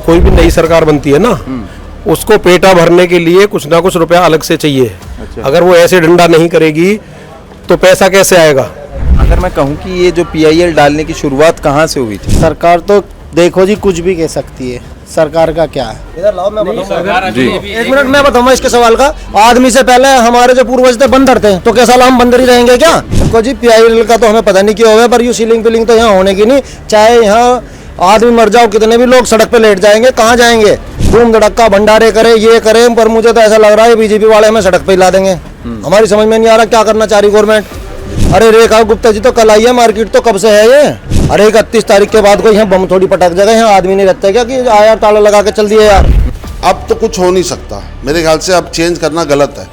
कोई भी नई सरकार बनती है ना, उसको पेटा भरने के लिए कुछ ना कुछ रुपया अलग से चाहिए। अच्छा। अगर वो ऐसे डंडा नहीं करेगी तो पैसा कैसे आएगा? अगर मैं कहूँ कि ये जो PIL डालने की शुरुआत कहाँ से हुई थी? सरकार तो देखो जी कुछ भी कह सकती है, सरकार का क्या है। इधर लाओ मैं बताऊंगा। जी। एक मिनट मैं बताऊंगा इसके सवाल का। आदमी से पहले हमारे जो पूर्वज थे बंदर थे, तो क्या साला हम बंदर ही रहेंगे क्या? देखो जी PIL का तो हमें पता नहीं क्या होगा, पर यू सीलिंग फिलिंग तो यहाँ होने की नहीं। चाहे यहाँ आदमी मर जाओ, कितने भी लोग सड़क पे लेट जाएंगे, कहाँ जाएंगे? धूम धड़क्का भंडारे करे, ये करे, पर मुझे तो ऐसा लग रहा है बीजेपी वाले हमें सड़क पे ही ला देंगे। हमारी समझ में नहीं आ रहा क्या करना चाह रही गवर्नमेंट। अरे रेखा गुप्ता जी तो कल आई है, मार्केट तो कब से है ये? अरे 31 तारीख के बाद कोई यहाँ बम थोड़ी पटक जाएगा, यहाँ आदमी नहीं रहता क्या कि आया ताला लगा के चल दिए यार। अब तो कुछ हो नहीं सकता मेरे ख्याल से, अब चेंज करना गलत है।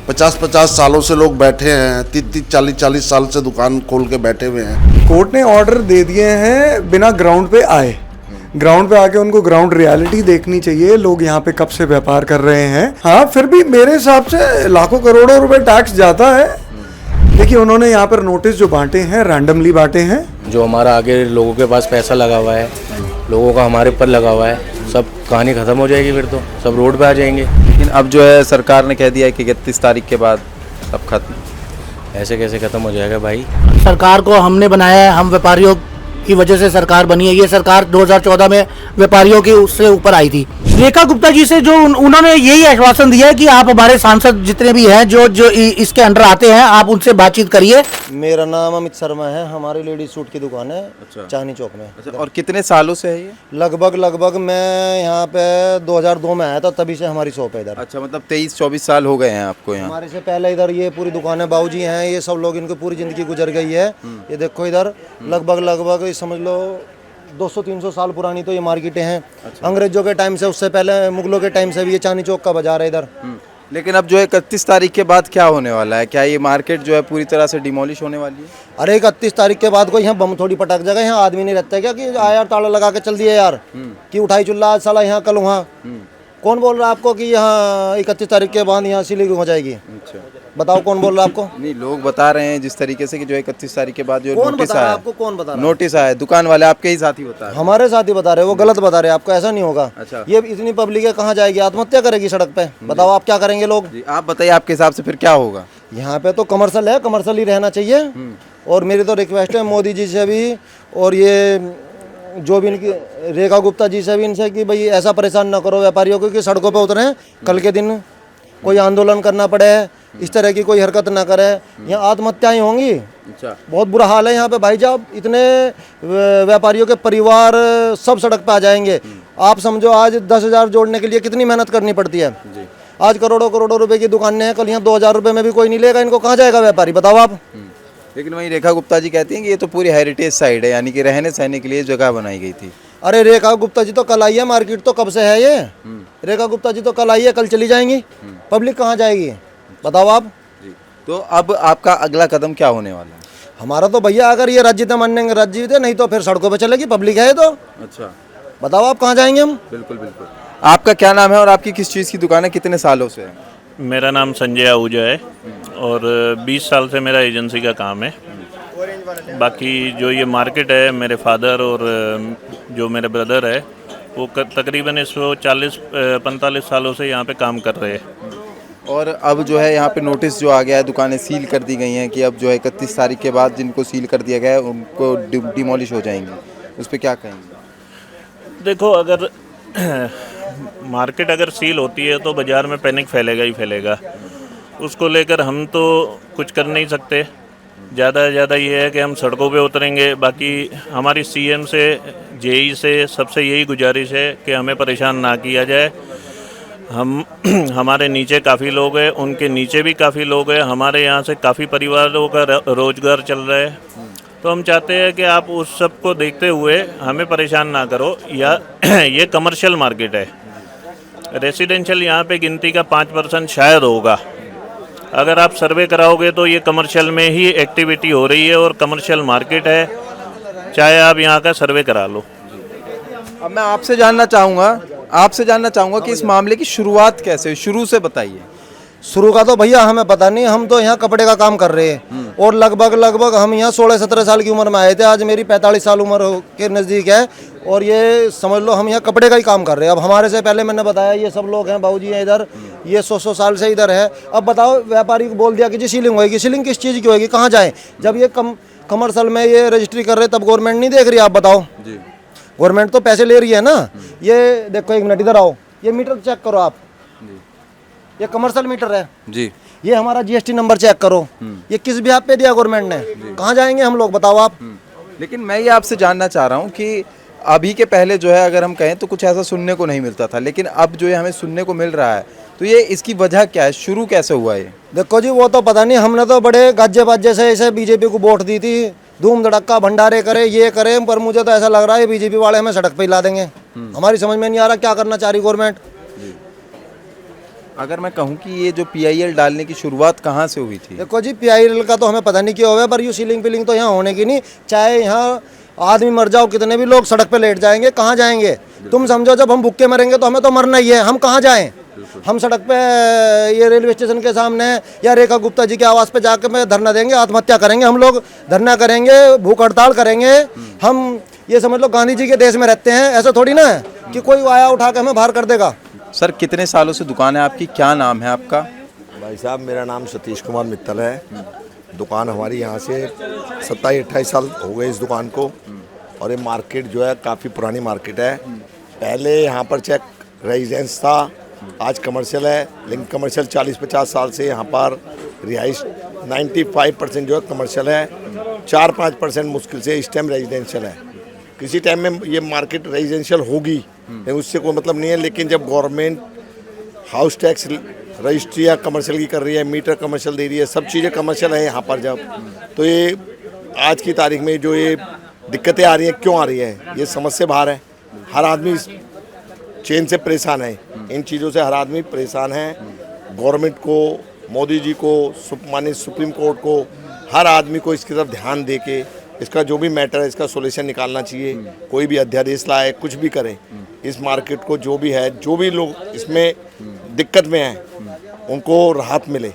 50-50 सालों से लोग बैठे हैं, 30-40 साल से दुकान खोल के बैठे हुए हैं। कोर्ट ने ऑर्डर दे दिए हैं, बिना ग्राउंड पे आए। ग्राउंड पे आके उनको ग्राउंड रियलिटी देखनी चाहिए, लोग यहाँ पे कब से व्यापार कर रहे हैं। हाँ, फिर भी मेरे हिसाब से लाखों करोड़ों रुपए टैक्स जाता है। देखिए, उन्होंने यहाँ पर नोटिस जो बांटे हैं रैंडमली बांटे हैं। जो हमारा आगे लोगों के पास पैसा लगा हुआ है, लोगों का हमारे ऊपर लगा हुआ है, सब कहानी ख़त्म हो जाएगी, फिर तो सब रोड पे आ जाएंगे। लेकिन अब जो है सरकार ने कह दिया है कि 31 तारीख के बाद सब खत्म। ऐसे कैसे ख़त्म हो जाएगा भाई? सरकार को हमने बनाया है, हम व्यापारियों की वजह से सरकार बनी है। ये सरकार 2014 में व्यापारियों की उससे ऊपर आई थी। रेखा गुप्ता जी से जो उन्होंने यही आश्वासन दिया है कि आप हमारे सांसद जितने भी हैं जो इसके अंडर आते हैं, आप उनसे बातचीत करिए। मेरा नाम अमित शर्मा है, हमारी लेडीज सूट की दुकान है। अच्छा। चांदनी चौक में। अच्छा, और कितने सालों से है ये? लगभग मैं यहाँ पे 2002 में आया था, तभी से हमारी शॉप है इधर। अच्छा, मतलब 23-24 साल हो गए हैं आपको यहाँ? हमारे से पहले इधर ये पूरी दुकान है, बाबूजी हैं, ये सब लोग, इनकी पूरी जिंदगी गुजर गई है। ये देखो इधर लगभग समझ लो 200-300 साल पुरानी तो ये मार्केटें हैं। अच्छा। अंग्रेजों के टाइम से, उससे पहले मुगलों के टाइम से भी ये चांदनी चौक का बाजार है इधर। लेकिन अब जो है 31 तारीख के बाद क्या होने वाला है? क्या ये मार्केट जो है पूरी तरह से डिमोलिश होने वाली है? अरे 31 तारीख के बाद कोई यहाँ बम थोड़ी पटक जाएगा, यहाँ आदमी नहीं रहता क्या कि आया ताला लगा के चल दिए यार, कि उठाई चुल्ला आज साला यहाँ कल वहाँ। कौन बोल रहा है आपको कि यहाँ 31 तारीख के बाद यहाँ सीलिंग हो जाएगी? अच्छा, बताओ कौन बोल रहा है आपको? नहीं, लोग बता रहे हैं जिस तरीके से कि जो 31 तारीख के बाद जो कौन नोटिस बता रहा है आया, आपको? कौन बता रहा है? नोटिस आया, दुकान वाले आपके ही साथी बता रहे हैं। हमारे साथ ही बता रहे हैं, वो गलत बता रहे हैं आपको, ऐसा नहीं होगा। अच्छा। ये इतनी पब्लिक है, कहाँ जाएगी? आत्महत्या करेगी सड़क पे। बताओ आप क्या करेंगे लोग? जी, आप बताइए आपके हिसाब से फिर क्या होगा? यहाँ पे तो कमर्शियल है, कमर्शियल ही रहना चाहिए। और मेरी तो रिक्वेस्ट है मोदी जी से भी, और ये जो भी इनकी रेखा गुप्ता जी से भी, इनसे कि भाई ऐसा परेशान ना करो व्यापारियों को कि सड़कों पे उतरे कल के दिन कोई आंदोलन करना पड़े, इस तरह की कोई हरकत ना करे, यहाँ आत्महत्याएं होंगी। अच्छा, बहुत बुरा हाल है यहाँ पे भाई साहब, इतने व्यापारियों के परिवार सब सड़क पे आ जाएंगे। आप समझो आज 10,000 जोड़ने के लिए कितनी मेहनत करनी पड़ती है। आज करोड़ों रुपए की दुकानें हैं, कल यहाँ 2,000 रुपये में भी कोई नहीं लेगा, इनको कहाँ जाएगा व्यापारी? बताओ आप। लेकिन वहीं रेखा गुप्ता जी कहती हैं कि ये तो पूरी हेरिटेज साइड है, यानी कि रहने सहने के लिए जगह बनाई गई थी। अरे रेखा गुप्ता जी तो कल आई है, मार्केट तो कब से है ये? रेखा गुप्ता जी तो कल आई है, कल चली जाएंगी, पब्लिक कहाँ जाएगी? बताओ आप। जी, तो अब आपका अगला कदम क्या होने वाला है? हमारा तो भैया अगर ये राज्य मानेंगे राज्य, नहीं तो फिर सड़कों पे चलेगी, पब्लिक है तो। अच्छा, बताओ आप कहाँ जाएंगे हम? बिल्कुल बिल्कुल। आपका क्या नाम है और आपकी किस चीज़ की दुकान है, कितने सालों से है? मेरा नाम संजय आहूजा है और 20 साल से मेरा एजेंसी का काम है। बाकी जो ये मार्केट है, मेरे फादर और जो मेरे ब्रदर है वो तकरीबन 140-45 सालों से यहाँ पे काम कर रहे हैं। और अब जो है यहाँ पे नोटिस जो आ गया है, दुकानें सील कर दी गई हैं कि अब जो है 31 तारीख के बाद जिनको सील कर दिया गया है उनको डिमोलिश हो जाएंगी, उस पर क्या कहेंगे? देखो, अगर मार्केट अगर सील होती है तो बाज़ार में पैनिक फैलेगा ही फैलेगा। उसको लेकर हम तो कुछ कर नहीं सकते। ज़्यादा से ज़्यादा ये है कि हम सड़कों पे उतरेंगे। बाकी हमारी CM से, JE से सबसे यही गुजारिश है कि हमें परेशान ना किया जाए। हम हमारे नीचे काफ़ी लोग हैं, उनके नीचे भी काफ़ी लोग हैं, हमारे यहाँ से काफ़ी परिवारों का रोज़गार चल रहा है। तो हम चाहते हैं कि आप उस सब को देखते हुए हमें परेशान ना करो। या ये कमर्शियल मार्केट है, रेसिडेंशियल यहाँ पे गिनती का 5% शायद होगा। अगर आप सर्वे कराओगे तो ये कमर्शियल में ही एक्टिविटी हो रही है और कमर्शियल मार्केट है, चाहे आप यहाँ का सर्वे करा लो। अब मैं आपसे जानना चाहूँगा कि इस मामले की शुरुआत कैसे हुई, शुरू से बताइए। शुरू का तो भैया हमें पता नहीं, हम तो यहाँ कपड़े का काम कर रहे हैं और लगभग हम यहाँ 16-17 साल की उम्र में आए थे। आज मेरी 45 साल उम्र के नज़दीक है और ये समझ लो हम यहाँ कपड़े का ही काम कर रहे हैं। अब हमारे से पहले मैंने बताया ये सब लोग हैं, बाबूजी हैं इधर, ये 100 साल से इधर है। अब बताओ व्यापारी को बोल दिया कि जी सीलिंग होएगी, सीलिंग किस चीज़ की होएगी, कहाँ जाएँ? जब ये कमर्शियल में ये रजिस्ट्री कर रहे तब गवर्नमेंट नहीं देख रही, आप बताओ? जी गवर्नमेंट तो पैसे ले रही है ना। ये देखो, एक मिनट इधर आओ, ये मीटर चेक करो आप, ये कमर्शियल मीटर है जी। ये हमारा जीएसटी नंबर चेक करो, ये किस ब्याह पे दिया गवर्नमेंट ने, कहाँ जाएंगे हम लोग, बताओ आप? लेकिन मैं ये आपसे जानना चाह रहा हूँ कि अभी के पहले जो है अगर हम कहें तो कुछ ऐसा सुनने को नहीं मिलता था, लेकिन अब जो है हमें सुनने को मिल रहा है, तो ये इसकी वजह क्या है, शुरू कैसे हुआ ये? देखो जी, वो तो पता नहीं, हमने तो बड़े गाजे बाजे से ऐसे बीजेपी को वोट दी थी, धूम धड़क्का भंडारे करे ये करे, पर मुझे तो ऐसा लग रहा है बीजेपी वाले हमें सड़क पे ही ला देंगे। हमारी समझ में नहीं आ रहा क्या करना चाह रही गवर्नमेंट। अगर मैं कहूँ कि ये जो PIL डालने की शुरुआत कहाँ से हुई थी? देखो जी, PIL का तो हमें पता नहीं क्या हुआ है, पर यू सीलिंग फिलिंग तो यहाँ होने की नहीं। चाहे यहाँ आदमी मर जाओ, कितने भी लोग सड़क पे लेट जाएंगे, कहाँ जाएंगे? तुम समझो जब हम भूखे मरेंगे तो हमें तो मरना ही है, हम कहाँ जाएं? हम सड़क पे ये रेलवे स्टेशन के सामने या रेखा गुप्ता जी के आवास पे जाकर में धरना देंगे, आत्महत्या करेंगे हम लोग, धरना करेंगे, भूख हड़ताल करेंगे। हम ये समझ लो गांधी जी के देश में रहते हैं, ऐसा थोड़ी ना है कि कोई आया उठा के हमें बाहर कर देगा। सर कितने सालों से दुकान है आपकी, क्या नाम है आपका? भाई साहब मेरा नाम सतीश कुमार मित्तल है। दुकान हमारी यहाँ से 27-28 साल हो गए इस दुकान को, और ये मार्केट जो है काफ़ी पुरानी मार्केट है। पहले यहाँ पर चेक रेजिडेंस था, आज कमर्शियल है, लेकिन कमर्शियल 40-50 साल से यहाँ पर रिहाइश 95% जो है कमर्शियल है, 4-5% मुश्किल से इस टाइम रेजिडेंशियल है। किसी टाइम में ये मार्केट रेजिडेंशियल होगी, उससे कोई मतलब नहीं है। लेकिन जब गवर्नमेंट हाउस टैक्स रजिस्ट्री या कमर्शियल की कर रही है, मीटर कमर्शियल दे रही है, सब चीज़ें कमर्शियल है यहाँ पर, जब तो ये आज की तारीख में जो ये दिक्कतें आ रही हैं, क्यों आ रही है, ये समझ से बाहर है। हर आदमी इस चेन से परेशान है, इन चीज़ों से हर आदमी परेशान है। गवर्नमेंट को, मोदी जी को, माननीय सुप्रीम कोर्ट को, हर आदमी को इसकी तरफ ध्यान दे के इसका जो भी मैटर है इसका सॉल्यूशन निकालना चाहिए। कोई भी अध्यादेश लाए, कुछ भी करें, इस मार्केट को जो भी है, जो भी लोग इसमें दिक्कत में हैं उनको राहत मिले।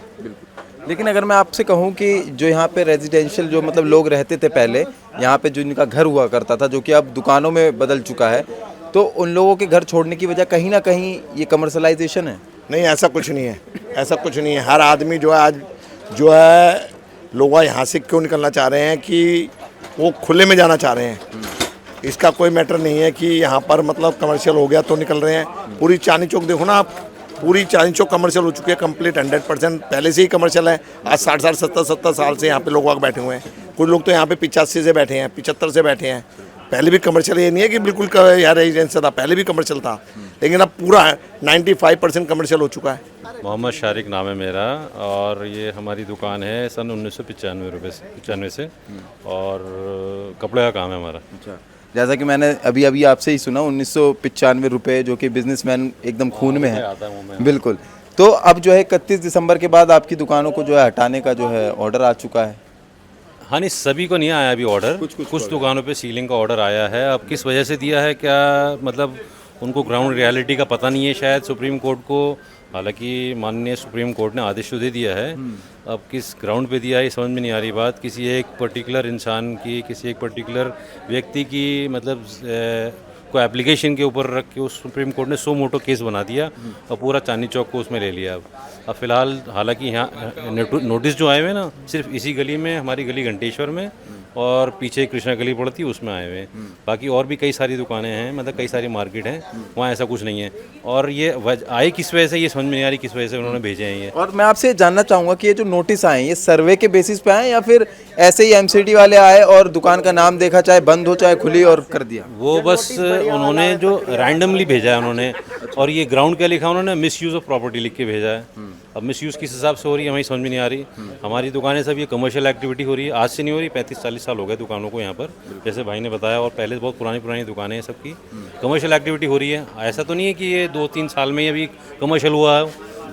लेकिन अगर मैं आपसे कहूँ कि जो यहाँ पे रेजिडेंशियल जो मतलब लोग रहते थे पहले, यहाँ पे जो इनका घर हुआ करता था, जो कि अब दुकानों में बदल चुका है, तो उन लोगों के घर छोड़ने की वजह कहीं ना कहीं ये कमर्शलाइजेशन है? नहीं, ऐसा कुछ नहीं है, ऐसा कुछ नहीं है। हर आदमी जो है आज जो है लोग यहाँ से क्यों निकलना चाह रहे हैं कि वो खुले में जाना चाह रहे हैं। इसका कोई मैटर नहीं है कि यहाँ पर मतलब कमर्शियल हो गया तो निकल रहे हैं। पूरी चांदनी चौक देखो ना आप, पूरी चांदनी चौक कमर्शियल हो चुकी है कंप्लीट, 100% पहले से ही कमर्शियल है। आज 60 साल 70 साल से यहाँ पे लोग बैठे हुए हैं। कुछ लोग तो यहाँ पे 85 से बैठे हैं, 75 से बैठे हैं। पहले भी कमर्शियल, ये नहीं है कि बिल्कुल यहाँ रेजिडेंशियल था, पहले भी कमर्शियल था, लेकिन अब पूरा 95% कमर्शियल हो चुका है। मोहम्मद शारिक नाम है मेरा, और ये हमारी दुकान है सन 1995 से, और कपड़े का काम है हमारा। अच्छा, जैसा कि मैंने अभी अभी आपसे ही सुना 1995 रुपये, जो कि बिजनेसमैन एकदम खून में है। बिल्कुल। तो अब जो है 31 दिसंबर के बाद आपकी दुकानों को जो है हटाने का जो है ऑर्डर आ चुका है। हाँ, नहीं सभी को नहीं आया अभी ऑर्डर, कुछ दुकानों पे सीलिंग का ऑर्डर आया है। अब किस वजह से दिया है, क्या मतलब उनको ग्राउंड रियलिटी का पता नहीं है शायद सुप्रीम कोर्ट को। हालांकि माननीय सुप्रीम कोर्ट ने आदेश तो दे दिया है, अब किस ग्राउंड पे दिया है समझ में नहीं आ रही बात। किसी एक पर्टिकुलर इंसान की, किसी एक पर्टिकुलर व्यक्ति की मतलब को एप्लीकेशन के ऊपर रख के उस सुप्रीम कोर्ट ने सो मोटो केस बना दिया और पूरा चांदनी चौक को उसमें ले लिया। अब फिलहाल हालांकि यहाँ नोटिस जो आए हुए ना, सिर्फ इसी गली में, हमारी गली घंटेश्वर में, और पीछे कृष्णा गली पड़ती है उसमें आए हुए हैं। बाकी और भी कई सारी दुकानें हैं, मतलब कई सारी मार्केट हैं, वहाँ ऐसा कुछ नहीं है। और ये आए किस वजह से ये समझ में नहीं आ रही, किस वजह से उन्होंने भेजे हैं ये। और मैं आपसे जानना चाहूँगा कि ये जो नोटिस आए ये सर्वे के बेसिस पे आए या फिर ऐसे ही MCD वाले आए और दुकान का नाम देखा, चाहे बंद हो चाहे खुली, और कर दिया? वो बस उन्होंने जो रैंडमली भेजा है उन्होंने, और ये ग्राउंड क्या लिखा उन्होंने, मिस यूज़ ऑफ प्रॉपर्टी लिख के भेजा है। अब मिस यूज़ किस हिसाब से हो रही है हमें समझ में नहीं आ रही। हमारी दुकानें सब ये कमर्शियल एक्टिविटी हो रही है, आज से नहीं हो रही, 35-40 साल हो गए दुकानों को यहाँ पर, जैसे भाई ने बताया, और पहले बहुत पुरानी दुकानें हैं सबकी, कमर्शियल एक्टिविटी हो रही है। ऐसा तो नहीं है कि ये 2-3 साल में ही अभी कमर्शियल हुआ है,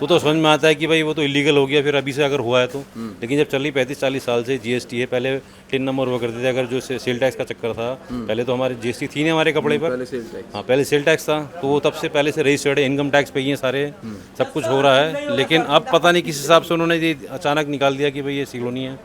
तो समझ में आता है कि भाई वो तो इलीगल हो गया फिर अभी से अगर हुआ है तो। लेकिन जब चली 35-40 साल से जीएसटी है, पहले टिन नंबर हुआ करते थे, अगर जो सेल टैक्स का चक्कर था, पहले तो हमारे जीएसटी थी नहीं हमारे कपड़े पर, हाँ पहले सेल टैक्स था, तो वो तब से पहले से रजिस्टर्ड है, इनकम टैक्स पे ही है सारे, सब कुछ हो रहा है। लेकिन अब पता नहीं किस हिसाब से उन्होंने ये अचानक निकाल दिया कि भाई ये सील होनी है।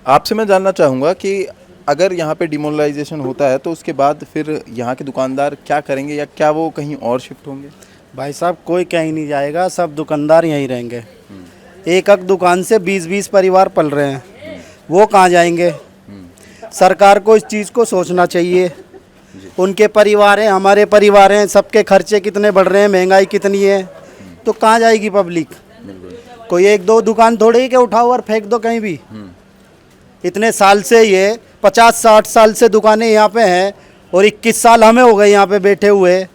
आपसे मैं जानना चाहूँगा कि अगर यहाँ पे डिमोनलाइजेशन होता है तो उसके बाद फिर यहाँ के दुकानदार क्या करेंगे, या क्या वो कहीं और शिफ्ट होंगे? भाई साहब कोई कहीं नहीं जाएगा, सब दुकानदार यहीं रहेंगे। एक दुकान से 20-20 परिवार पल रहे हैं, वो कहाँ जाएंगे? सरकार को इस चीज़ को सोचना चाहिए। उनके परिवार हैं, हमारे परिवार हैं, सबके खर्चे कितने बढ़ रहे हैं, महंगाई कितनी है, तो कहाँ जाएगी पब्लिक? कोई 1-2 दुकान थोड़ी ही कि उठाओ और फेंक दो कहीं भी। इतने साल से ये 50-60 साल से दुकानें यहाँ पे हैं, और 21 साल हमें हो गए यहाँ पे बैठे हुए।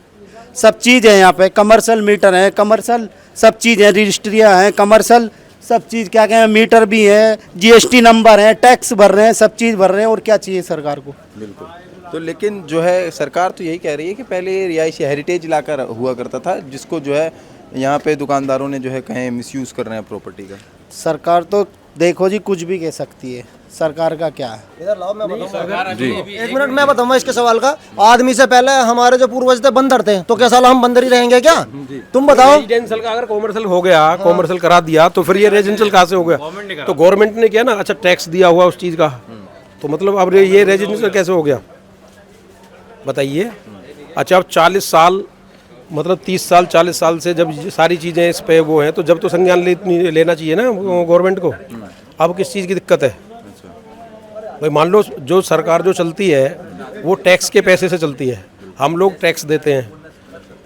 सब चीज़ है यहाँ पे, कमर्शियल मीटर है, कमर्शियल सब चीज़ है, रजिस्ट्रियाँ हैं, कमर्शियल सब चीज़, क्या कहें, मीटर भी है, जीएसटी नंबर है, टैक्स भर रहे हैं, सब चीज़ भर रहे हैं, और क्या चाहिए सरकार को? बिल्कुल। तो लेकिन जो है सरकार तो यही कह रही है कि पहले ये रिहायशी हेरिटेज इलाका हुआ करता था, जिसको जो है यहाँ पे दुकानदारों ने जो है कहें मिसयूज़ कर रहे हैं प्रॉपर्टी का। सरकार तो देखो जी कुछ भी कह सकती है, सरकार का क्या है? इधर लाओ, मैं बताऊं। एक मिनट मैं बताऊंगा इसके सवाल का। आदमी से पहले हमारे जो पूर्वज थे बंदर थे, तो क्या साला हम बंदर ही रहेंगे क्या? तुम बताओ। रेजिडेंशियल का अगर कॉमर्शियल हो गया, कॉमर्शियल करा दिया, तो फिर ये रेजिडेंशियल कहाँ से हो गया? तो गवर्नमेंट ने किया ना, अच्छा टैक्स दिया हुआ उस चीज़ का, तो मतलब अब ये रेजिडेंशियल कैसे हो गया बताइए? अच्छा अब 40 साल मतलब 30 साल 40 साल से जब सारी चीज़ें इस पे वो हैं, तो जब तो संज्ञान लेना चाहिए ना गवर्नमेंट को। अब किस चीज़ की दिक्कत है भाई? मान लो जो सरकार जो चलती है वो टैक्स के पैसे से चलती है, हम लोग टैक्स देते हैं।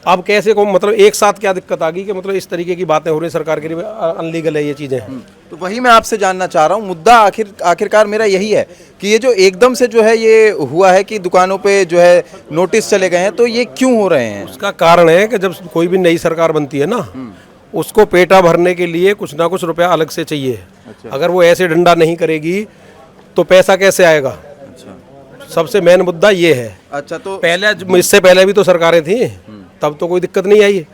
अब कैसे को मतलब एक साथ क्या दिक्कत आ गई कि मतलब इस तरीके की बातें हो रही सरकार के लिए, अनलीगल है ये चीज़ें। तो वही मैं आपसे जानना चाह रहा हूँ, मुद्दा आखिरकार मेरा यही है कि ये जो एकदम से जो है ये हुआ है कि दुकानों पे जो है नोटिस चले गए हैं, तो ये क्यों हो रहे हैं? उसका कारण है कि जब कोई भी नई सरकार बनती है ना, उसको पेटा भरने के लिए कुछ ना कुछ रुपया अलग से चाहिए। अगर वो ऐसे डंडा नहीं करेगी तो पैसा कैसे आएगा? सबसे मेन मुद्दा ये है। अच्छा, तो पहले इससे पहले भी तो सरकारें थी, तब तो कोई दिक्कत नहीं आई।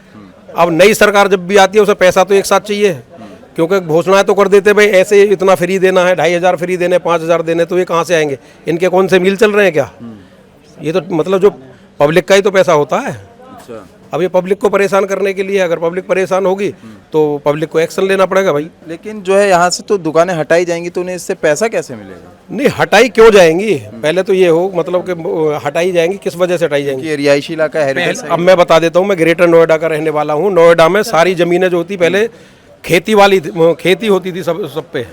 अब नई सरकार जब भी आती है उसे पैसा तो एक साथ चाहिए, क्योंकि घोषणाएं तो कर देते भाई ऐसे इतना फ्री देना है, 2500 फ्री देने, 5000 देने, तो ये कहाँ से आएंगे? इनके कौन से मिल चल रहे हैं क्या? ये तो मतलब जो पब्लिक का ही तो पैसा होता है। अब ये पब्लिक को परेशान करने के लिए, अगर पब्लिक परेशान होगी तो पब्लिक को एक्शन लेना पड़ेगा भाई। लेकिन जो है यहाँ से तो दुकानें हटाई जाएंगी, तो उन्हें इससे पैसा कैसे मिलेगा? नहीं हटाई क्यों जाएंगी? पहले तो ये हो मतलब कि हटाई जाएंगी, किस वजह से हटाई जाएंगी? ये रिहायशी इलाका है। अब मैं बता देता हूँ, मैं ग्रेटर नोएडा का रहने वाला हूँ। नोएडा में सारी जमीनें जो होती पहले खेती होती थी सब पे,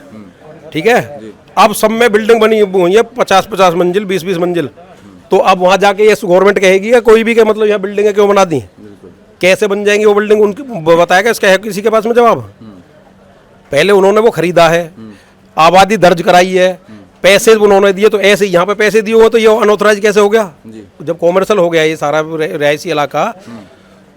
ठीक है। अब सब में बिल्डिंग बनी हुई है 50-50 मंजिल, 20-20 मंजिल। तो अब वहाँ जाके ये गवर्नमेंट कहेगी या कोई भी कि मतलब यहाँ बिल्डिंगें क्यों बना दी, कैसे बन जाएंगी वो बिल्डिंग, उनकी बताएगा इसका है किसी के पास में जवाब? पहले उन्होंने वो खरीदा है, आबादी दर्ज कराई है, पैसे उन्होंने दिए, तो ऐसे यहाँ पे पैसे दिए हुए तो ये अनऑथराइज कैसे हो गया? जब कॉमर्शियल हो गया ये सारा रिहायशी इलाका,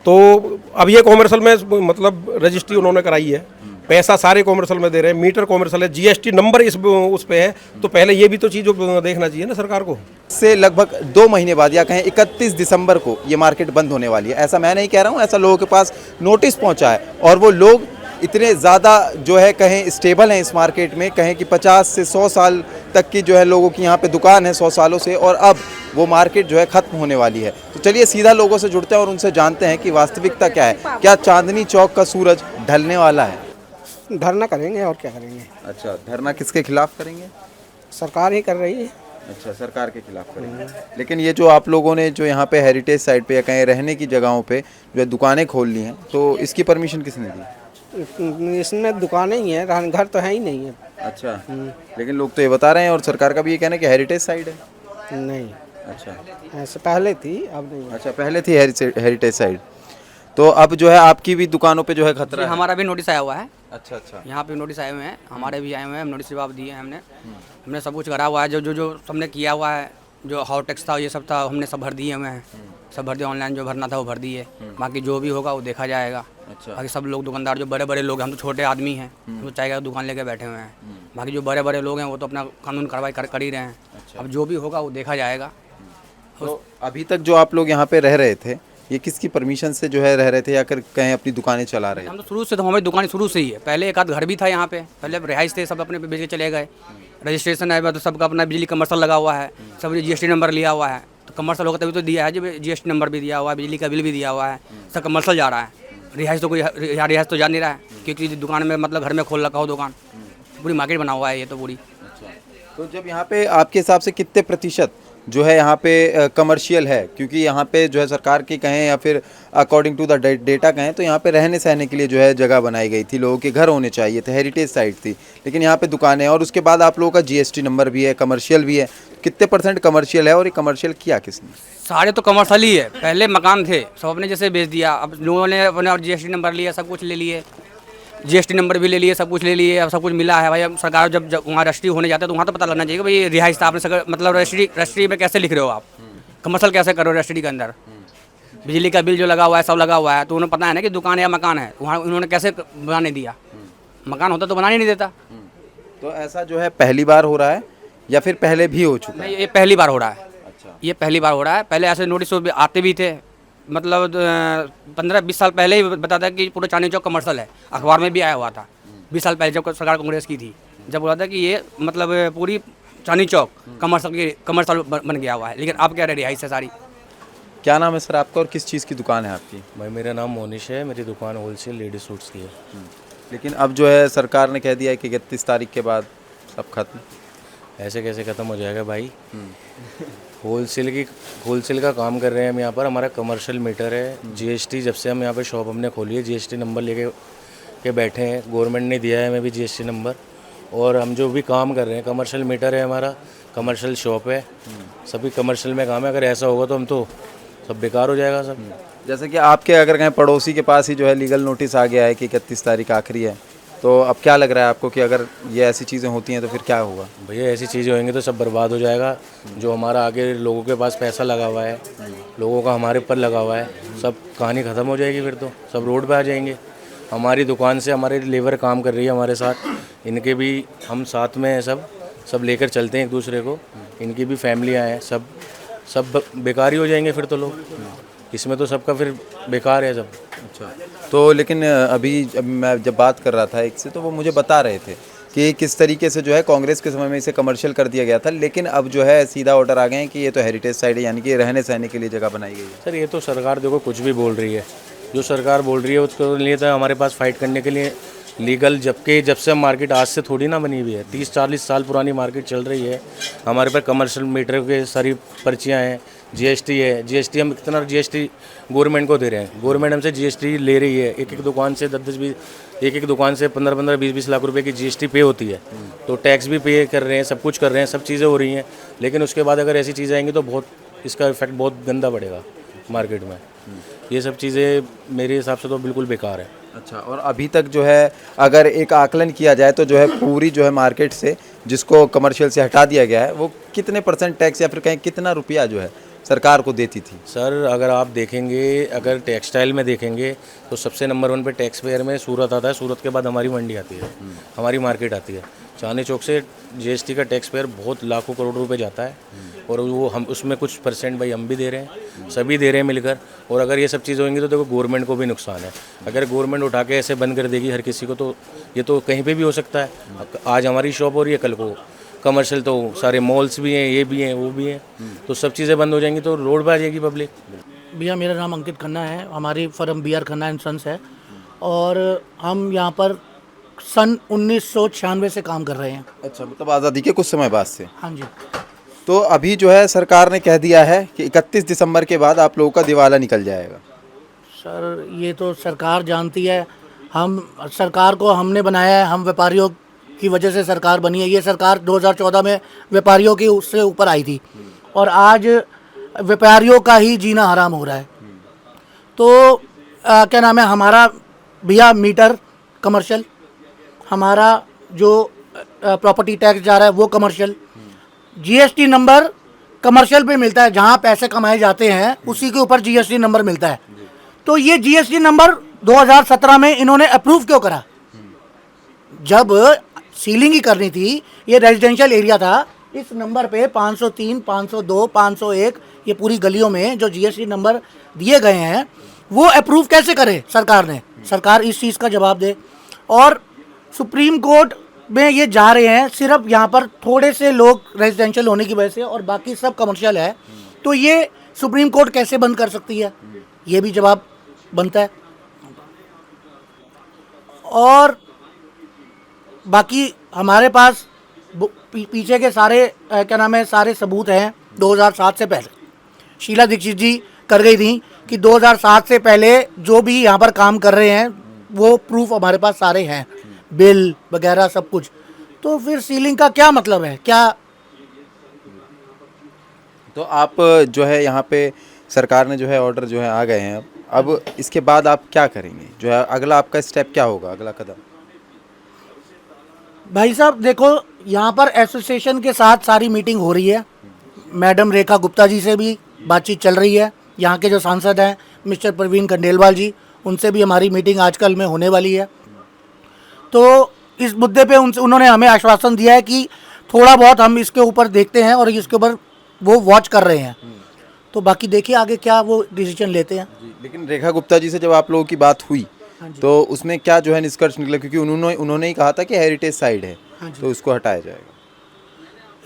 तो अब ये कॉमर्शियल में मतलब रजिस्ट्री उन्होंने कराई है, पैसा सारे कॉमर्शियल में दे रहे हैं, मीटर कॉमर्शियल है, जीएसटी नंबर उस पे है, तो पहले ये भी तो चीज़ देखना चाहिए ना सरकार को। से लगभग 2 महीने बाद या कहें 31 दिसंबर को ये मार्केट बंद होने वाली है। ऐसा मैं नहीं कह रहा हूँ, ऐसा लोगों के पास नोटिस पहुँचा है, और वो लोग इतने ज़्यादा जो है कहें स्टेबल हैं इस मार्केट में, कहें कि 50 से 100 साल तक की जो है लोगों की यहाँ पे दुकान है 100 सालों से, और अब वो मार्केट जो है ख़त्म होने वाली है। तो चलिए सीधा लोगों से जुड़ते हैं और उनसे जानते हैं कि वास्तविकता क्या है। क्या चांदनी चौक का सूरज ढलने वाला है? धरना करेंगे और क्या करेंगे। अच्छा, धरना किसके खिलाफ करेंगे? सरकार ही कर रही है। अच्छा, सरकार के खिलाफ करेंगे। लेकिन ये जो आप लोगों ने जो यहाँ पे हेरिटेज साइट पे या कहीं रहने की जगहों पे जो है दुकानें खोल ली हैं, तो इसकी परमिशन किसने दी? इसमें दुकानें ही हैं, घर तो है ही नहीं है। अच्छा, लेकिन लोग तो ये बता रहे हैं और सरकार का भी ये कहना है कि हेरिटेज साइट है। नहीं। अच्छा, ऐसे पहले थी, अब नहीं। अच्छा, पहले थी हेरिटेज साइट, तो अब जो है आपकी भी दुकानों पे जो है खतरा है? हमारा भी नोटिस आया हुआ है। अच्छा अच्छा, यहाँ पे नोटिस आए हुए हैं, हमारे भी आए हुए हैं, नोटिस जवाब दिए हैं हमने सब कुछ करा हुआ है, जो सबने किया हुआ है, जो हाउस टैक्स था ये सब था, हमने सब भर दिए हुए हैं, सब भर दिए, ऑनलाइन जो भरना था वो भर दिए, बाकी जो भी होगा वो देखा जाएगा। अच्छा, बाकी सब लोग दुकानदार जो बड़े बड़े लोग हैं, हम तो छोटे आदमी हैं, वो चाहेगा दुकान लेके बैठे हुए हैं, बाकी जो बड़े बड़े लोग हैं वो तो अपना कानून कार्रवाई कर ही रहे हैं। अब जो भी होगा वो देखा जाएगा। तो अभी तक जो आप लोग यहाँ पे रह रहे थे, ये किसकी परमिशन से जो है रह रहे थे या फिर कहीं अपनी दुकानें चला रहे हम तो शुरू से, तो हमारी दुकान शुरू से ही है। पहले एक आध घर भी था यहाँ पे, पहले रिहाइश थे, सब अपने पे बेच के चले गए। रजिस्ट्रेशन है तो सबका अपना बिजली कमर्शियल लगा हुआ है, सब जीएसटी नंबर लिया हुआ है। तो कमर्शियल होगा तभी तो दिया है, जब जीएसटी नंबर भी दिया हुआ है, बिजली का बिल भी दिया हुआ है, सब कमर्शियल जा रहा है। रिहाइश तो कोई रिहाइश तो जा नहीं रहा है, क्योंकि दुकान में मतलब घर में खोल रखा हो दुकान, पूरी मार्केट बना हुआ है ये तो पूरी। तो जब यहाँ पे आपके हिसाब से कितने प्रतिशत जो है यहाँ पे कमर्शियल है, क्योंकि यहाँ पे जो है सरकार की कहें या फिर अकॉर्डिंग टू द डेटा कहें तो यहाँ पे रहने सहने के लिए जो है जगह बनाई गई थी, लोगों के घर होने चाहिए थे, हेरिटेज साइट थी, लेकिन यहाँ पे दुकानें हैं और उसके बाद आप लोगों का जीएसटी नंबर भी है, कमर्शियल भी है। कितने परसेंट कमर्शियल है और ये कमर्शियल किया किसने? सारे तो कमर्शियल ही है, पहले मकान थे सब अपने जैसे बेच दिया, अब लोगों ने अपने और जीएसटी नंबर लिया, सब कुछ ले लिए, जीएसटी नंबर भी ले लिए, सब कुछ ले लिए, अब सब कुछ मिला है भाई। अब सरकार जब वहाँ रजिस्ट्री होने जाता है तो वहाँ तो पता लगना चाहिए कि भाई रिहाइश था आपने, मतलब रजिस्ट्री में कैसे लिख रहे हो आप, कमर्शियल कैसे करो रजिस्ट्री के अंदर, बिजली का बिल जो लगा हुआ है सब लगा हुआ है, तो उन्हें पता है ना कि दुकान या मकान है, वहाँ उन्होंने कैसे बनाने दिया, मकान होता तो बनाने नहीं देता। तो ऐसा जो है पहली बार हो रहा है या फिर पहले भी हो चुका है? नहीं, ये पहली बार हो रहा है। अच्छा, ये पहली बार हो रहा है। पहले ऐसे नोटिस आते भी थे, मतलब 15-20 साल पहले ही बताता है कि पूरा चांदनी चौक कमर्शियल है, अखबार में भी आया हुआ था 20 साल पहले जब सरकार कांग्रेस की थी, जब बोला था कि ये मतलब पूरी चांदनी चौक कमर्शियल बन गया हुआ है, लेकिन आप कह रहे रिहाइश है सारी। क्या नाम है सर आपका और किस चीज़ की दुकान है आपकी? भाई मेरा नाम मोनिश है, मेरी दुकान होलसेल लेडीज सूट्स की है। लेकिन अब जो है सरकार ने कह दिया है कि 31 तारीख के बाद सब खत्म। ऐसे कैसे ख़त्म हो जाएगा भाई? होलसेल का काम कर रहे हैं हम यहाँ पर, हमारा कमर्शियल मीटर है। जीएसटी जब से हम यहाँ पे शॉप हमने खोली है, जीएसटी नंबर लेके बैठे हैं, गवर्नमेंट ने दिया है हमें भी जीएसटी नंबर, और हम जो भी काम कर रहे हैं कमर्शियल मीटर है हमारा, कमर्शियल शॉप है, सभी कमर्शियल में काम है। अगर ऐसा होगा तो हम तो सब बेकार हो जाएगा सब। जैसे कि आपके अगर कहीं पड़ोसी के पास ही जो है लीगल नोटिस आ गया है कि 31 तारीख आखिरी है, तो अब क्या लग रहा है आपको कि अगर ये ऐसी चीज़ें होती हैं तो फिर क्या होगा? भैया ऐसी चीज़ें होंगी तो सब बर्बाद हो जाएगा। जो हमारा आगे लोगों के पास पैसा लगा हुआ है, लोगों का हमारे ऊपर लगा हुआ है, सब कहानी ख़त्म हो जाएगी। फिर तो सब रोड पे आ जाएंगे। हमारी दुकान से हमारे लेबर काम कर रही है हमारे साथ, इनके भी हम साथ में हैं, सब लेकर चलते हैं एक दूसरे को, इनकी भी फैमिलियाँ हैं, सब बेकार ही हो जाएंगे फिर तो लोग। इसमें तो सबका फिर बेकार है सब। अच्छा, तो लेकिन अभी मैं जब बात कर रहा था एक से, तो वो मुझे बता रहे थे कि किस तरीके से जो है कांग्रेस के समय में इसे कमर्शियल कर दिया गया था, लेकिन अब जो है सीधा ऑर्डर आ गए हैं कि ये तो हेरिटेज साइट है, यानी कि रहने सहने के लिए जगह बनाई गई है। सर ये तो सरकार देखो कुछ भी बोल रही है, जो सरकार बोल रही है उसके लिए तो हमारे पास फाइट करने के लिए लीगल, जब से मार्केट आज से थोड़ी ना बनी हुई है, 30-40 साल पुरानी मार्केट चल रही है। हमारे पास कमर्शियल मीटर के सारी पर्चियाँ हैं, जीएसटी है, जीएसटी हम कितना जीएसटी गवर्नमेंट को दे रहे हैं, गवर्नमेंट हमसे जीएसटी ले रही है। एक दुकान से 10-20 एक दुकान से 15-15 20-20 लाख रुपए की जीएसटी पे होती है, तो टैक्स भी पे कर रहे हैं, सब कुछ कर रहे हैं, सब चीज़ें हो रही हैं। लेकिन उसके बाद अगर ऐसी चीज़ें आएंगी तो बहुत इसका इफेक्ट बहुत गंदा पड़ेगा मार्केट में। ये सब चीज़ें मेरे हिसाब से तो बिल्कुल बेकार है। अच्छा, और अभी तक जो है अगर एक आकलन किया जाए तो जो है पूरी जो है मार्केट से जिसको कमर्शियल से हटा दिया गया है, वो कितने % टैक्स या फिर कहीं कितना रुपया जो है सरकार को देती थी? सर अगर आप देखेंगे, अगर टेक्सटाइल में देखेंगे तो सबसे नंबर 1 पे टैक्स पेयर में सूरत आता है, सूरत के बाद हमारी मंडी आती है, हमारी मार्केट आती है। चांदनी चौक से जीएसटी का टैक्स पेयर बहुत लाखों करोड़ रुपए जाता है, और वो हम उसमें कुछ % भाई हम भी दे रहे हैं, सभी दे रहे हैं मिलकर। और अगर ये सब चीज़ें होंगी तो देखो गवर्नमेंट को भी नुकसान है। अगर गवर्नमेंट उठा के ऐसे बंद कर देगी हर किसी को, तो ये तो कहीं पे भी हो सकता है। आज हमारी शॉप हो रही है, कल को कमर्शियल, तो सारे मॉल्स भी हैं, ये भी हैं, वो भी हैं, तो सब चीज़ें बंद हो जाएंगी तो रोड पर आ जाएगी पब्लिक। भैया मेरा नाम अंकित खन्ना है, हमारी firm BR Khanna and sons है, और हम यहाँ पर सन 1996 से काम कर रहे हैं। अच्छा, मतलब आज़ादी के कुछ समय बाद से? हाँ जी। तो अभी जो है सरकार ने कह दिया है कि 31 दिसंबर के बाद आप लोगों का दिवाला निकल जाएगा। सर ये तो सरकार जानती है, हम सरकार को हमने बनाया है, हम व्यापारियों की वजह से सरकार बनी है। ये सरकार 2014 में व्यापारियों की उससे ऊपर आई थी, और आज व्यापारियों का ही जीना हराम हो रहा है। तो क्या नाम है, हमारा भैया मीटर कमर्शियल, हमारा जो प्रॉपर्टी टैक्स जा रहा है वो कमर्शियल, जीएसटी नंबर कमर्शियल पे मिलता है, जहाँ पैसे कमाए जाते हैं उसी के ऊपर जीएसटी नंबर मिलता है। तो ये जीएसटी नंबर 2017 में इन्होंने अप्रूव क्यों करा? जब सीलिंग ही करनी थी, ये रेजिडेंशियल एरिया था, इस नंबर पे 503, 502, 501 ये पूरी गलियों में जो जीएसटी नंबर दिए गए हैं वो अप्रूव कैसे करे सरकार ने? सरकार इस चीज़ का जवाब दे। और सुप्रीम कोर्ट में ये जा रहे हैं सिर्फ यहाँ पर थोड़े से लोग रेजिडेंशियल होने की वजह से और बाकी सब कमर्शियल है, तो ये सुप्रीम कोर्ट कैसे बंद कर सकती है? ये भी जवाब बनता है। और बाकी हमारे पास पीछे के सारे क्या नाम है सारे सबूत हैं 2007 से पहले। शीला दीक्षित जी कर गई थी कि 2007 से पहले जो भी यहाँ पर काम कर रहे हैं वो प्रूफ हमारे पास सारे हैं, बिल वगैरह सब कुछ। तो फिर सीलिंग का क्या मतलब है? क्या तो आप जो है यहाँ पे सरकार ने जो है ऑर्डर जो है आ गए हैं, अब इसके बाद आप क्या करेंगे? जो है अगला आपका स्टेप क्या होगा, अगला कदम? भाई साहब देखो, यहाँ पर एसोसिएशन के साथ सारी मीटिंग हो रही है। मैडम रेखा गुप्ता जी से भी बातचीत चल रही है। यहाँ के जो सांसद हैं मिस्टर प्रवीण खंडेलवाल जी, उनसे भी हमारी मीटिंग आजकल में होने वाली है। तो इस मुद्दे पे उन्होंने हमें आश्वासन दिया है कि थोड़ा बहुत हम इसके ऊपर देखते हैं और इसके ऊपर वो वॉच कर रहे हैं। तो बाकी देखिए आगे क्या वो डिसीजन लेते हैं। लेकिन रेखा गुप्ता जी से जब आप लोगों की बात हुई तो उसमें क्या जो है निष्कर्ष निकला? क्योंकि उन्होंने ही कहा था कि हेरिटेज साइड है तो उसको हटाया जाएगा।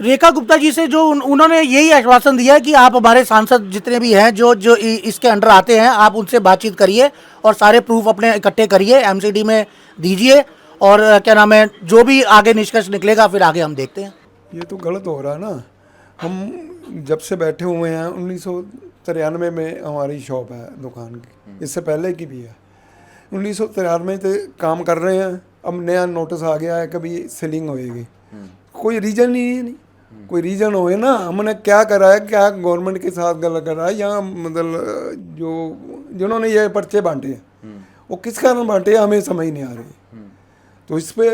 रेखा गुप्ता जी से जो उन्होंने यही आश्वासन दिया है कि आप हमारे सांसद जितने भी हैं जो इसके अंडर आते हैं, आप उनसे बातचीत करिए और सारे प्रूफ अपने इकट्ठे करिए, एमसीडी में दीजिए और क्या नाम है जो भी आगे निष्कर्ष निकलेगा फिर आगे हम देखते हैं। ये तो गलत हो रहा है ना। हम जब से बैठे हुए हैं 1993 में हमारी शॉप है दुकान की, इससे पहले की भी है। 1993 से काम कर रहे हैं। अब नया नोटिस आ गया है कभी सीलिंग होएगी, कोई रीज़न ही नहीं। कोई रीज़न होए ना, हमने क्या करा है, क्या गवर्नमेंट के साथ गलत करा है, यहाँ मतलब जिन्होंने ये पर्चे बांटे हैं वो किस कारण बांटे हैं हमें समझ नहीं आ रही। तो इस पर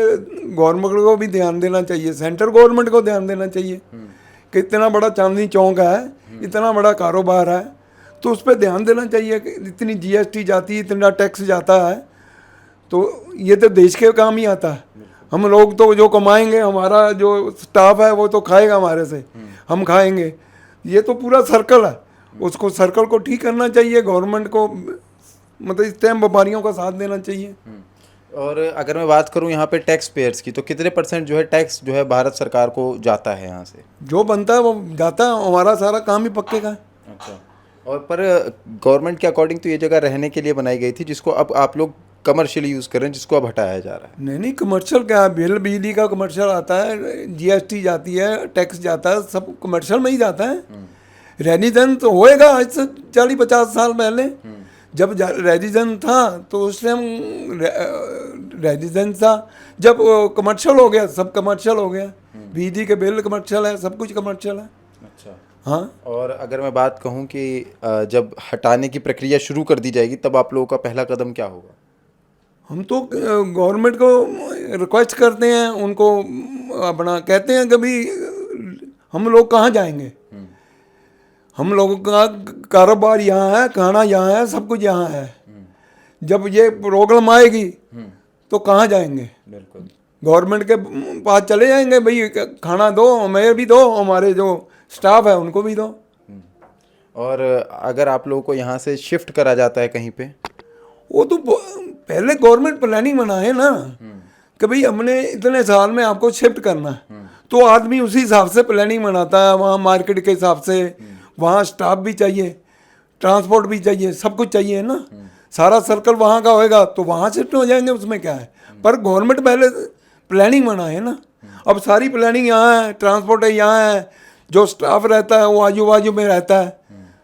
गवर्नमेंट को भी ध्यान देना चाहिए, सेंट्रल गवर्नमेंट को ध्यान देना चाहिए कि इतना बड़ा चांदनी चौक है, इतना बड़ा कारोबार है, तो उस पर ध्यान देना चाहिए कि इतनी जीएसटी जाती है, इतना टैक्स जाता है, तो ये तो देश के काम ही आता है। हम लोग तो जो कमाएंगे, हमारा जो स्टाफ है वो तो खाएगा हमारे से, हम खाएंगे। ये तो पूरा सर्कल है, उसको सर्कल को ठीक करना चाहिए। गवर्नमेंट को मतलब इस टाइम व्यापारियों का साथ देना चाहिए। और अगर मैं बात करूं यहाँ पे टैक्स पेयर्स की, तो कितने % जो है टैक्स जो है भारत सरकार को जाता है यहाँ से? जो बनता है वो जाता है, हमारा सारा काम ही पक्के का है। अच्छा। और पर गवर्नमेंट के अकॉर्डिंग तो ये जगह रहने के लिए बनाई गई थी, जिसको अब आप लोग कमर्शियल यूज़ कर रहे हैं, जिसको अब हटाया जा रहा है। नहीं कमर्शियल क्या है, बिल बिजली का कमर्शियल आता है, जीएसटी जाती है, टैक्स जाता है, सब कमर्शियल में ही जाता है। रेजिडेंस तो होएगा आज से 40-50 साल पहले जब रेजिडेंस था तो उस टाइम रेजिडेंस था। जब कमर्शियल हो गया, सब कमर्शियल हो गया, बिजली के बिल कमर्शियल है, सब कुछ कमर्शियल है। अच्छा। हाँ। और अगर मैं बात कहूँ कि जब हटाने की प्रक्रिया शुरू कर दी जाएगी तब आप लोगों का पहला कदम क्या होगा? हम तो गवर्नमेंट को रिक्वेस्ट करते हैं, उनको अपना कहते हैं कभी हम लोग कहाँ जाएंगे, हम लोगों का कारोबार यहाँ है, खाना यहाँ है, सब कुछ यहाँ है। जब ये प्रॉब्लम आएगी तो कहाँ जाएंगे? बिल्कुल गवर्नमेंट के पास चले जाएंगे, भाई खाना दो, हमें भी दो, हमारे जो स्टाफ है उनको भी दो। और अगर आप लोगों को यहाँ से शिफ्ट करा जाता है कहीं पे, वो तो पहले गवर्नमेंट प्लानिंग बनाए ना कि भाई हमने इतने साल में आपको शिफ्ट करना है, तो आदमी उसी हिसाब से प्लानिंग बनाता है। वहाँ मार्केट के हिसाब से, वहाँ स्टाफ भी चाहिए, ट्रांसपोर्ट भी चाहिए, सब कुछ चाहिए ना। सारा सर्कल वहाँ का होएगा तो वहाँ शिफ्ट हो जाएंगे, उसमें क्या है। पर गवर्नमेंट पहले प्लानिंग बनाए ना। अब सारी प्लानिंग यहाँ है, ट्रांसपोर्ट है यहाँ है, जो स्टाफ रहता है वो आजू बाजू में रहता है।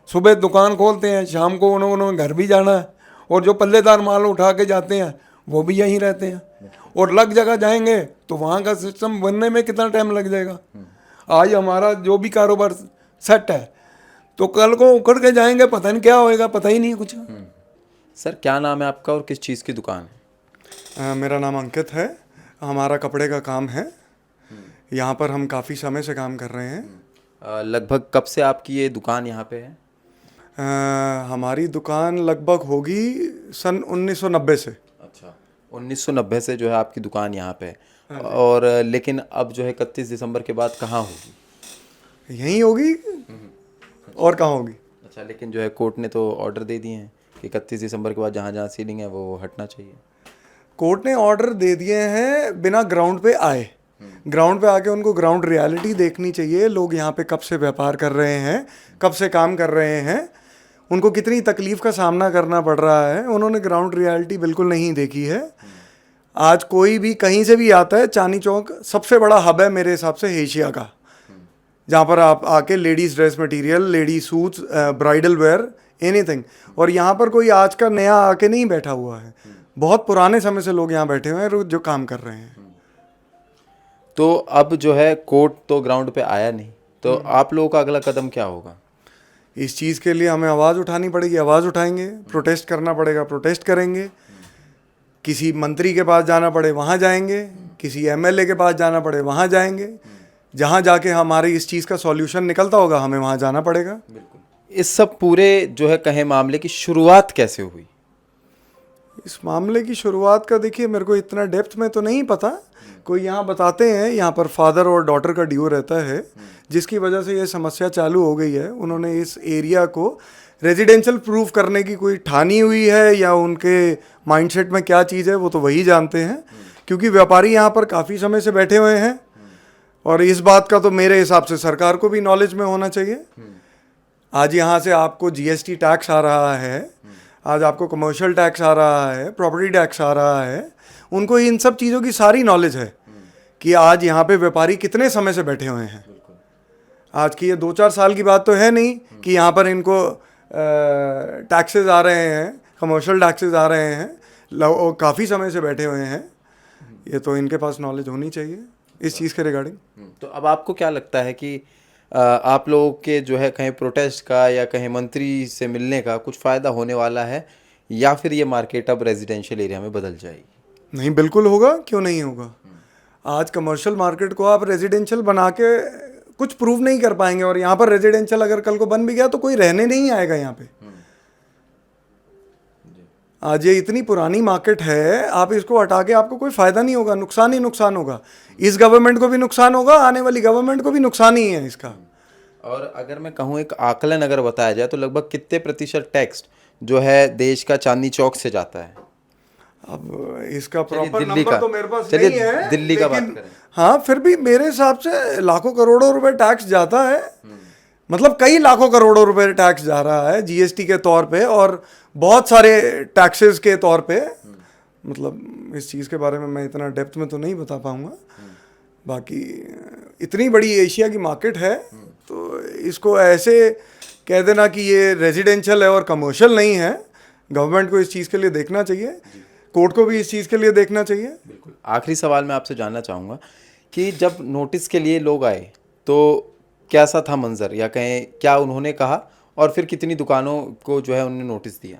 सुबह दुकान खोलते हैं, शाम को उन्होंने घर भी जाना है, और जो पल्लेदार माल उठा के जाते हैं वो भी यहीं रहते हैं। और लग जगह जाएंगे तो वहाँ का सिस्टम बनने में कितना टाइम लग जाएगा। आज हमारा जो भी कारोबार सेट है तो कल को उखड़ के जाएंगे, पता नहीं क्या होएगा, पता ही नहीं कुछ। सर क्या नाम है आपका और किस चीज़ की दुकान है? मेरा नाम अंकित है, हमारा कपड़े का काम है। यहाँ पर हम काफ़ी समय से काम कर रहे हैं। लगभग कब से आपकी ये दुकान यहाँ पे है? हमारी दुकान लगभग होगी सन 1990 से। अच्छा, 1990 से जो है आपकी दुकान यहाँ पे है। और लेकिन अब जो है 31 दिसंबर के बाद कहाँ होगी? यहीं होगी। और कहाँ होगी। अच्छा, लेकिन जो है कोर्ट ने तो ऑर्डर दे दिए हैं कि 31 दिसंबर के बाद जहाँ जहाँ सीलिंग है वो हटना चाहिए। कोर्ट ने ऑर्डर दे दिए हैं बिना ग्राउंड पे आए। ग्राउंड पे आके उनको ग्राउंड रियलिटी देखनी चाहिए। लोग यहाँ पे कब से व्यापार कर रहे हैं, कब से काम कर रहे हैं, उनको कितनी तकलीफ़ का सामना करना पड़ रहा है, उन्होंने ग्राउंड रियलिटी बिल्कुल नहीं देखी है। आज कोई भी कहीं से भी आता है, चांदनी चौक सबसे बड़ा हब है मेरे हिसाब से एशिया का, जहाँ पर आप आके ladies dress material, lady suits, bridal where, anything. और यहाँ पर कोई आज का नया आके नहीं बैठा हुआ है, बहुत पुराने समय से लोग यहाँ बैठे हुए हैं जो काम कर रहे हैं। तो अब जो है कोर्ट तो ग्राउंड पे आया नहीं, तो आप लोगों का अगला कदम क्या होगा? इस चीज़ के लिए हमें आवाज़ उठानी पड़ेगी, आवाज़ उठाएंगे। प्रोटेस्ट करना पड़ेगा, प्रोटेस्ट करेंगे। किसी मंत्री के पास जाना पड़े वहाँ जाएंगे, किसी एमएलए के पास जाना पड़े वहाँ जाएंगे। जहाँ जाके हमारी इस चीज़ का सॉल्यूशन निकलता होगा हमें वहाँ जाना पड़ेगा। बिल्कुल। इस सब पूरे जो है कहे मामले की शुरुआत कैसे हुई? इस मामले की शुरुआत का देखिए मेरे को इतना डेप्थ में तो नहीं पता। कोई यहाँ बताते हैं यहाँ पर फादर और डॉटर का ड्यू रहता है, जिसकी वजह से ये समस्या चालू हो गई है। उन्होंने इस एरिया को रेजिडेंशियल प्रूफ करने की कोई ठानी हुई है या उनके माइंडसेट में क्या चीज़ है वो तो वही जानते हैं, क्योंकि व्यापारी यहाँ पर काफ़ी समय से बैठे हुए हैं। और इस बात का तो मेरे हिसाब से सरकार को भी नॉलेज में होना चाहिए। आज यहाँ से आपको जीएसटी टैक्स आ रहा है, आज आपको कमर्शियल टैक्स आ रहा है, प्रॉपर्टी टैक्स आ रहा है। उनको इन सब चीज़ों की सारी नॉलेज है कि आज यहाँ पे व्यापारी कितने समय से बैठे हुए हैं। आज की ये 2-4 साल की बात तो है नहीं कि यहाँ पर इनको टैक्सेस आ रहे हैं, कमर्शियल टैक्सेस आ रहे हैं। काफ़ी समय से बैठे हुए हैं। ये तो इनके पास नॉलेज होनी चाहिए इस चीज़ के रिगार्डिंग। तो अब आपको क्या लगता है कि आप लोगों के जो है कहीं प्रोटेस्ट का या कहीं मंत्री से मिलने का कुछ फ़ायदा होने वाला है, या फिर ये मार्केट अब रेजिडेंशियल एरिया में बदल जाएगी? नहीं, बिल्कुल होगा, क्यों नहीं होगा। आज कमर्शियल मार्केट को आप रेजिडेंशियल बना के कुछ प्रूव नहीं कर पाएंगे। और यहाँ पर रेजिडेंशियल अगर कल को बन भी गया तो कोई रहने नहीं आएगा यहाँ पे। आज ये इतनी पुरानी मार्केट है, आप इसको हटा के आपको कोई फ़ायदा नहीं होगा, नुकसान ही नुकसान होगा। इस गवर्नमेंट को भी नुकसान होगा, आने वाली गवर्नमेंट को भी नुकसान ही है इसका। और अगर मैं कहूँ एक आकलन अगर बताया जाए तो लगभग कितने प्रतिशत टैक्स जो है देश का चांदनी चौक से जाता है? अब इसका प्रॉपर दिल्ली नंबर का, तो मेरे पास चलिए नहीं है, दिल्ली का बात लेकिन करें। हाँ, फिर भी मेरे हिसाब से लाखों करोड़ों रुपए टैक्स जाता है। मतलब कई लाखों करोड़ों रुपए टैक्स जा रहा है जीएसटी के तौर पे और बहुत सारे टैक्सेस के तौर पे। मतलब इस चीज़ के बारे में मैं इतना डेप्थ में तो नहीं बता पाऊंगा। बाकी इतनी बड़ी एशिया की मार्केट है तो इसको ऐसे कह देना कि ये रेजिडेंशियल है और कमर्शियल नहीं है, गवर्नमेंट को इस चीज़ के लिए देखना चाहिए, कोर्ट को भी इस चीज़ के लिए देखना चाहिए। बिल्कुल। आखिरी सवाल मैं आपसे जानना चाहूँगा कि जब नोटिस के लिए लोग आए तो कैसा था मंजर, या कहें क्या उन्होंने कहा, और फिर कितनी दुकानों को जो है उन्होंने नोटिस दिया?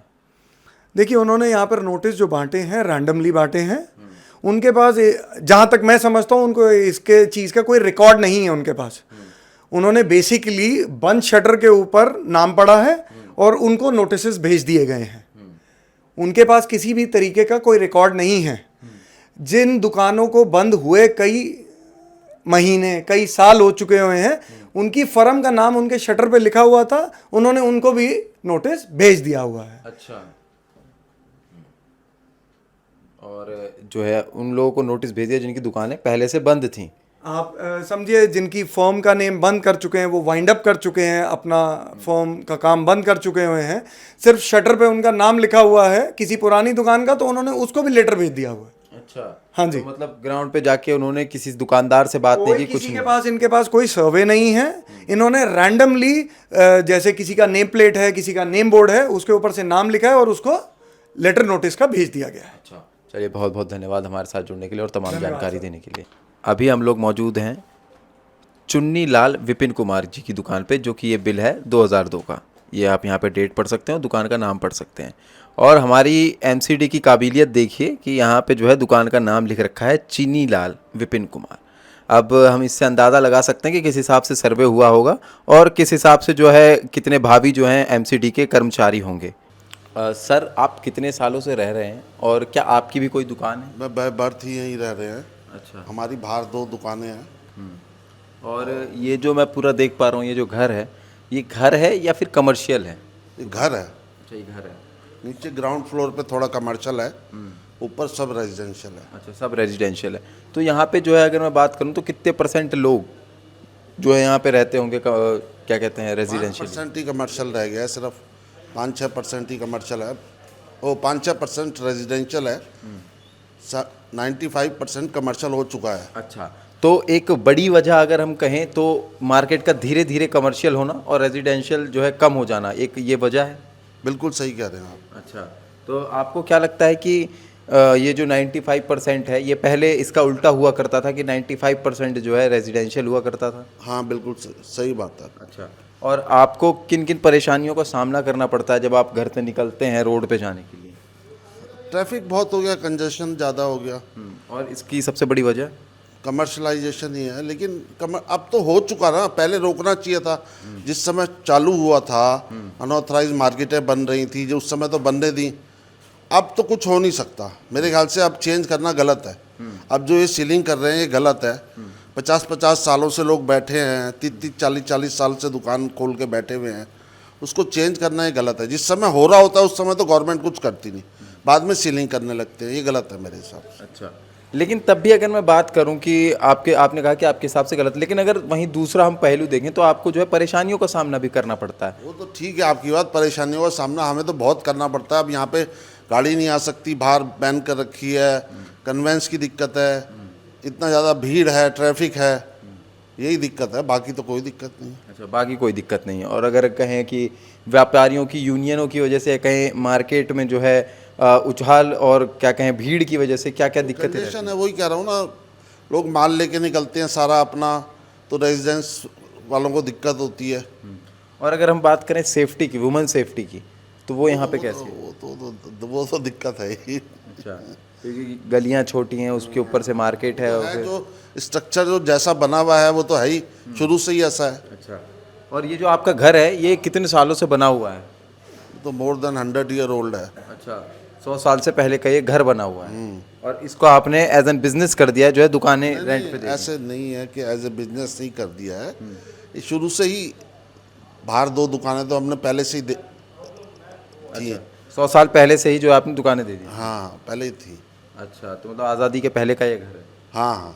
देखिए, उन्होंने यहाँ पर नोटिस जो बांटे हैं रैंडमली बांटे हैं। उनके पास जहाँ तक मैं समझता हूँ उनको इसके चीज़ का कोई रिकॉर्ड नहीं है उनके पास। उन्होंने बेसिकली बंद शटर के ऊपर नाम पड़ा है और उनको नोटिस भेज दिए गए हैं। उनके पास किसी भी तरीके का कोई रिकॉर्ड नहीं है। जिन दुकानों को बंद हुए कई महीने, कई साल हो चुके हुए हैं, उनकी फर्म का नाम उनके शटर पे लिखा हुआ था, उन्होंने उनको भी नोटिस भेज दिया हुआ है। अच्छा। और जो है उन लोगों को नोटिस भेज दिया जिनकी दुकानें पहले से बंद थीं। आप समझिए जिनकी फर्म का नेम बंद कर चुके हैं, वो वाइंड अप कर चुके हैं, अपना फर्म का काम बंद कर चुके हुए हैं, सिर्फ शटर पे उनका नाम लिखा हुआ है किसी पुरानी दुकान का, तो उन्होंने उसको भी लेटर भेज दिया हुआ है। अच्छा, हाँ जी। तो मतलब ग्राउंड पे जाके उन्होंने किसी दुकानदार से बात नहीं की, कुछ किसी नहीं? के पास इनके पास कोई सर्वे नहीं है। इन्होंने रैंडमली जैसे किसी का नेम प्लेट है, किसी का नेम बोर्ड है, उसके ऊपर से नाम लिखा है और उसको लेटर नोटिस का भेज दिया गया है। अच्छा, चलिए बहुत बहुत धन्यवाद हमारे साथ जुड़ने के लिए और तमाम जानकारी देने के लिए। अभी हम लोग मौजूद हैं चुन्नी लाल विपिन कुमार जी की दुकान पे, जो कि ये बिल है 2002 का। ये आप यहाँ पे डेट पढ़ सकते हैं, दुकान का नाम पढ़ सकते हैं। और हमारी एमसीडी की काबिलियत देखिए कि यहाँ पे जो है दुकान का नाम लिख रखा है चीनी लाल विपिन कुमार। अब हम इससे अंदाज़ा लगा सकते हैं कि किस हिसाब से सर्वे हुआ होगा और किस हिसाब से जो है कितने भावी जो हैं एमसीडी के कर्मचारी होंगे। सर, आप कितने सालों से रह रहे हैं और क्या आपकी भी कोई दुकान है? मैं बाय बर्थ ही यहीं रह रहे हैं। अच्छा। हमारी बाहर 2 दुकानें हैं। और ये जो मैं पूरा देख पा रहा हूँ, ये जो घर है, ये घर है या फिर कमर्शियल है? ये घर है, अच्छा, ये घर है। नीचे ग्राउंड फ्लोर पे थोड़ा कमर्शियल है, ऊपर सब रेजिडेंशियल है। अच्छा, सब रेजिडेंशियल है। तो यहाँ पे जो है अगर मैं बात करूँ तो कितने % लोग जो है यहाँ पे रहते होंगे, क्या कहते हैं, रेजिडेंशियल? 5% ही कमर्शियल रह गया है, सिर्फ 5-6% ही कमर्शियल है, वो 5-6% रेजिडेंशियल है, 95% कमर्शियल हो चुका है। अच्छा, तो एक बड़ी वजह अगर हम कहें तो मार्केट का धीरे धीरे कमर्शियल होना और रेजिडेंशियल जो है कम हो जाना, एक ये वजह है? बिल्कुल सही कह रहे हैं आप। अच्छा, तो आपको क्या लगता है कि ये जो 95% है, ये पहले इसका उल्टा हुआ करता था कि 95% जो है रेजिडेंशियल हुआ करता था? हाँ, बिल्कुल सही बात है। अच्छा, और आपको किन किन परेशानियों का सामना करना पड़ता है जब आप घर से निकलते हैं रोड पे जाने के लिए? ट्रैफिक बहुत हो गया, कंजेशन ज़्यादा हो गया, और इसकी सबसे बड़ी वजह? कमर्शलाइजेशन ही है। लेकिन अब तो हो चुका ना, पहले रोकना चाहिए था। जिस समय चालू हुआ था, अनऑथराइज मार्केटें बन रही थी जो उस समय तो बनने दी, अब तो कुछ हो नहीं सकता मेरे ख्याल से। अब चेंज करना गलत है। अब जो ये सीलिंग कर रहे हैं ये गलत है। 50-50 सालों से लोग बैठे हैं, 30-30, 40-40 साल से दुकान खोल के बैठे हुए हैं, उसको चेंज करना ये गलत है। जिस समय हो रहा होता है उस समय तो गवर्नमेंट कुछ करती नहीं, बाद में सीलिंग करने लगते हैं, ये गलत है मेरे हिसाब से। अच्छा, लेकिन तब भी अगर मैं बात करूं कि आपने कहा कि आपके हिसाब से गलत, लेकिन अगर वहीं दूसरा हम पहलू देखें तो आपको जो है परेशानियों का सामना भी करना पड़ता है। वो तो ठीक है आपकी बात, परेशानियों का सामना हमें तो बहुत करना पड़ता है। अब यहाँ पे गाड़ी नहीं आ सकती, बाहर बैन कर रखी है, कन्वेंस की दिक्कत है, इतना ज़्यादा भीड़ है, ट्रैफिक है, यही दिक्कत है, बाकी तो कोई दिक्कत नहीं है। अच्छा, बाकी कोई दिक्कत नहीं है। और अगर कहें कि व्यापारियों की यूनियनों की वजह से कहें मार्केट में जो है उछाल और क्या कहें भीड़ की वजह से क्या क्या दिक्कतें कंजेशन है, वही कह रहा हूँ ना, लोग माल लेके निकलते हैं सारा अपना, तो रेजिडेंस वालों को दिक्कत होती है। और अगर हम बात करें सेफ्टी की, वुमेन सेफ्टी की, तो वो यहाँ पे कैसी है? वो तो दिक्कत है ही। अच्छा, क्योंकि गलियाँ छोटी हैं, उसके ऊपर से मार्केट है, जो स्ट्रक्चर जो जैसा बना हुआ है वो तो है ही, शुरू से ही ऐसा है। अच्छा, और ये जो आपका घर है ये कितने सालों से बना हुआ है? तो मोर देन 100 ईयर ओल्ड है। अच्छा, 100 साल से पहले का ये घर बना हुआ है, और इसको आपने एज एन बिजनेस कर दिया जो है, दुकानें रेंट पे दे? ऐसे नहीं है कि एज ए बिजनेस नहीं कर दिया है, ये शुरू से ही बाहर 2 दुकानें तो हमने पहले से ही थी। 100 साल पहले से ही जो आपने दुकानें दे दी? हाँ, पहले ही थी। अच्छा, तो मतलब आज़ादी के पहले का ये घर है? हाँ हाँ।